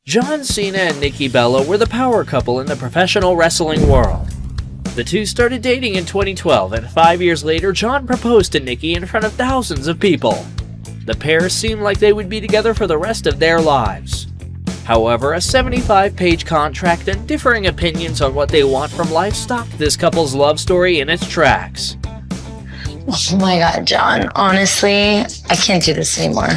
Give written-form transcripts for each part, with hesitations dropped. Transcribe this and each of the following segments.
John Cena and Nikki Bella were the power couple in the professional wrestling world. The two started dating in 2012, and 5 years later, John proposed to Nikki in front of thousands of people. The pair seemed like they would be together for the rest of their lives. However, a 75-page contract and differing opinions on what they want from life stopped this couple's love story in its tracks. Oh my God, John. Honestly, I can't do this anymore.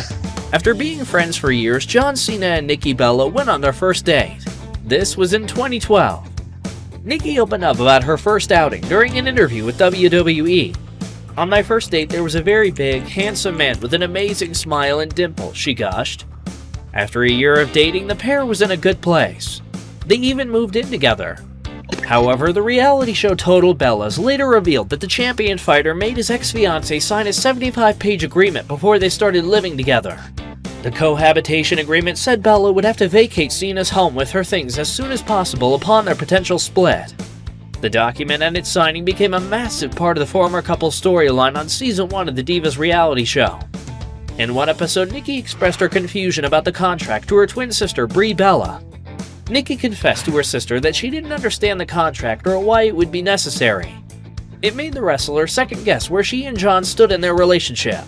After being friends for years, John Cena and Nikki Bella went on their first date. This was in 2012. Nikki opened up about her first outing during an interview with WWE. "On my first date, there was a very big, handsome man with an amazing smile and dimple," she gushed. After a year of dating, the pair was in a good place. They even moved in together. However, the reality show Total Bellas later revealed that the champion fighter made his ex-fiancée sign a 75-page agreement before they started living together. The cohabitation agreement said Bella would have to vacate Cena's home with her things as soon as possible upon their potential split. The document and its signing became a massive part of the former couple's storyline on Season 1 of the Divas reality show. In one episode, Nikki expressed her confusion about the contract to her twin sister, Brie Bella. Nikki confessed to her sister that she didn't understand the contract or why it would be necessary. It made the wrestler second-guess where she and John stood in their relationship.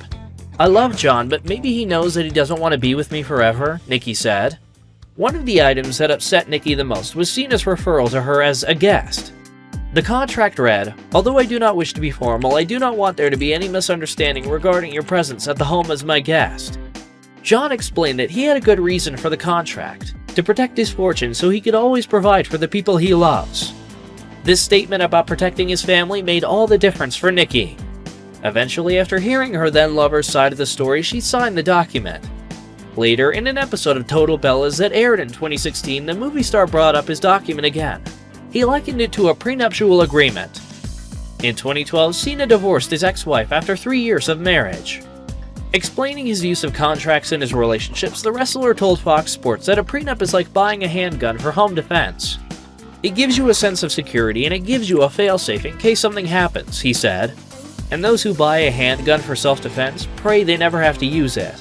"I love John, but maybe he knows that he doesn't want to be with me forever," Nikki said. One of the items that upset Nikki the most was Cena's referral to her as a guest. The contract read, "Although I do not wish to be formal, I do not want there to be any misunderstanding regarding your presence at the home as my guest." John explained that he had a good reason for the contract, to protect his fortune so he could always provide for the people he loves. This statement about protecting his family made all the difference for Nikki. Eventually, after hearing her then-lover's side of the story, she signed the document. Later, in an episode of Total Bellas that aired in 2016, the movie star brought up his document again. He likened it to a prenuptial agreement. In 2012, Cena divorced his ex-wife after 3 years of marriage. Explaining his use of contracts in his relationships, the wrestler told Fox Sports that a prenup is like buying a handgun for home defense. "It gives you a sense of security and it gives you a failsafe in case something happens," he said. "And those who buy a handgun for self-defense pray they never have to use it."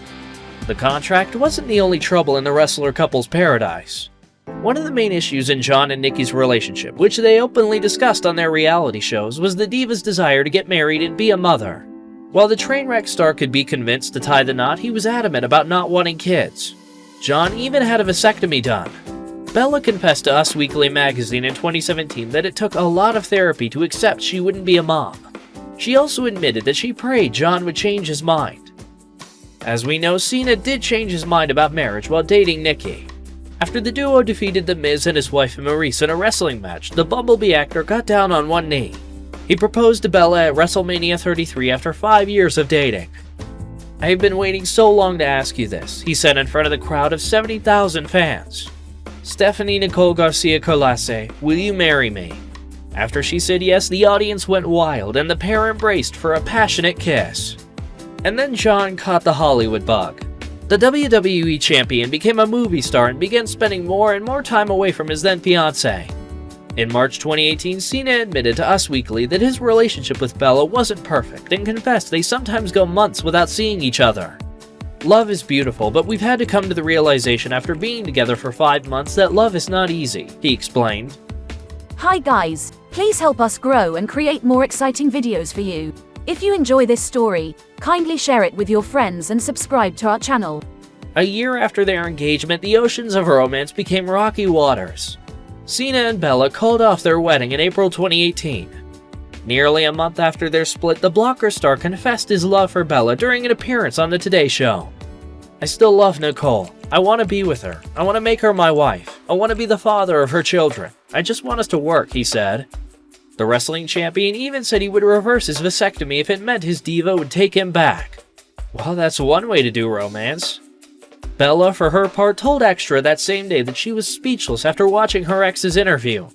The contract wasn't the only trouble in the wrestler couple's paradise. One of the main issues in John and Nikki's relationship, which they openly discussed on their reality shows, was the diva's desire to get married and be a mother. While the Trainwreck star could be convinced to tie the knot, he was adamant about not wanting kids. John even had a vasectomy done. Bella confessed to Us Weekly magazine in 2017 that it took a lot of therapy to accept she wouldn't be a mom. She also admitted that she prayed John would change his mind. As we know, Cena did change his mind about marriage while dating Nikki. After the duo defeated The Miz and his wife Maurice in a wrestling match, the Bumblebee actor got down on one knee. He proposed to Bella at WrestleMania 33 after 5 years of dating. "I've been waiting so long to ask you this," he said in front of the crowd of 70,000 fans. "Stephanie Nicole Garcia Colase, will you marry me?" After she said yes, the audience went wild and the pair embraced for a passionate kiss. And then John caught the Hollywood bug. The WWE champion became a movie star and began spending more and more time away from his then-fiancée. In March 2018, Cena admitted to Us Weekly that his relationship with Bella wasn't perfect and confessed they sometimes go months without seeing each other. "Love is beautiful, but we've had to come to the realization after being together for 5 months that love is not easy," he explained. Hi guys, please help us grow and create more exciting videos for you. If you enjoy this story, kindly share it with your friends and subscribe to our channel. A year after their engagement, the oceans of romance became rocky waters. Cena and Bella called off their wedding in April 2018. Nearly a month after their split, the Blocker star confessed his love for Bella during an appearance on the Today Show. "I still love Nicole. I want to be with her. I want to make her my wife. I want to be the father of her children. I just want us to work," he said. The wrestling champion even said he would reverse his vasectomy if it meant his diva would take him back. Well, that's one way to do romance. Bella, for her part, told Extra that same day that she was speechless after watching her ex's interview.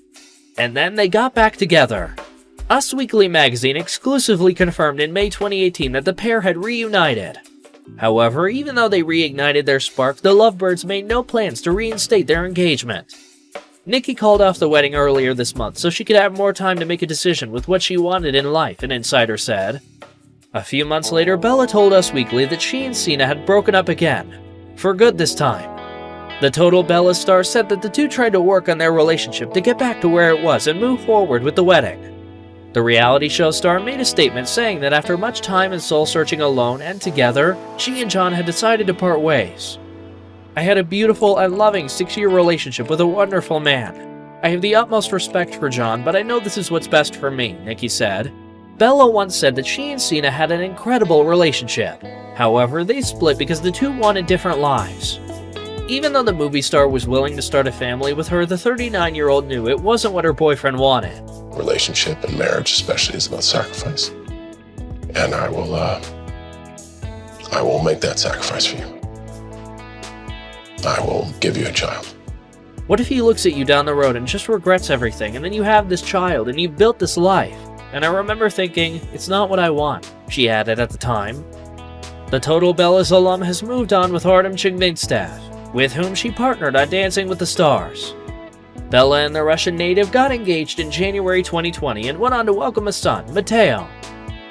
And then they got back together. Us Weekly magazine exclusively confirmed in May 2018 that the pair had reunited. However, even though they reignited their spark, the Lovebirds made no plans to reinstate their engagement. Nikki called off the wedding earlier this month so she could have more time to make a decision with what she wanted in life, an insider said. A few months later, Bella told Us Weekly that she and Cena had broken up again. For good this time. The Total Bella star said that the two tried to work on their relationship to get back to where it was and move forward with the wedding. The reality show star made a statement saying that after much time and soul-searching alone and together, she and John had decided to part ways. "I had a beautiful and loving 6-year relationship with a wonderful man. I have the utmost respect for John, but I know this is what's best for me," Nikki said. Bella once said that she and Cena had an incredible relationship. However, they split because the two wanted different lives. Even though the movie star was willing to start a family with her, the 39-year-old knew it wasn't what her boyfriend wanted. Relationship and marriage especially is about sacrifice. And I will make that sacrifice for you. I will give you a child. What if he looks at you down the road and just regrets everything, and then you have this child and you've built this life? And I remember thinking, it's not what I want, she added at the time. The Total Bella's alum has moved on with Artem Chigmigstad, with whom she partnered on Dancing with the Stars. Bella and the Russian native got engaged in January 2020 and went on to welcome a son, Mateo.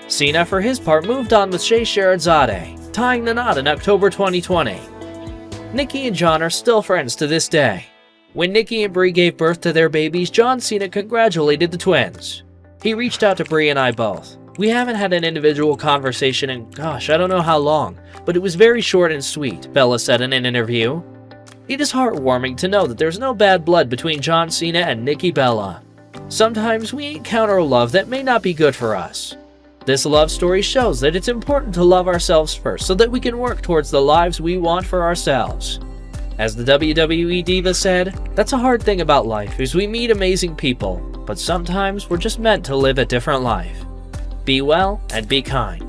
Cena, for his part, moved on with Shea Sherazadeh, tying the knot in October 2020. Nikki and John are still friends to this day. When Nikki and Brie gave birth to their babies, John Cena congratulated the twins. He reached out to Brie and I both. We haven't had an individual conversation in, gosh, I don't know how long, but it was very short and sweet, Bella said in an interview. It is heartwarming to know that there's no bad blood between John Cena and Nikki Bella. Sometimes we encounter love that may not be good for us. This love story shows that it's important to love ourselves first so that we can work towards the lives we want for ourselves. As the WWE diva said, that's a hard thing about life is we meet amazing people, but sometimes we're just meant to live a different life. Be well and be kind.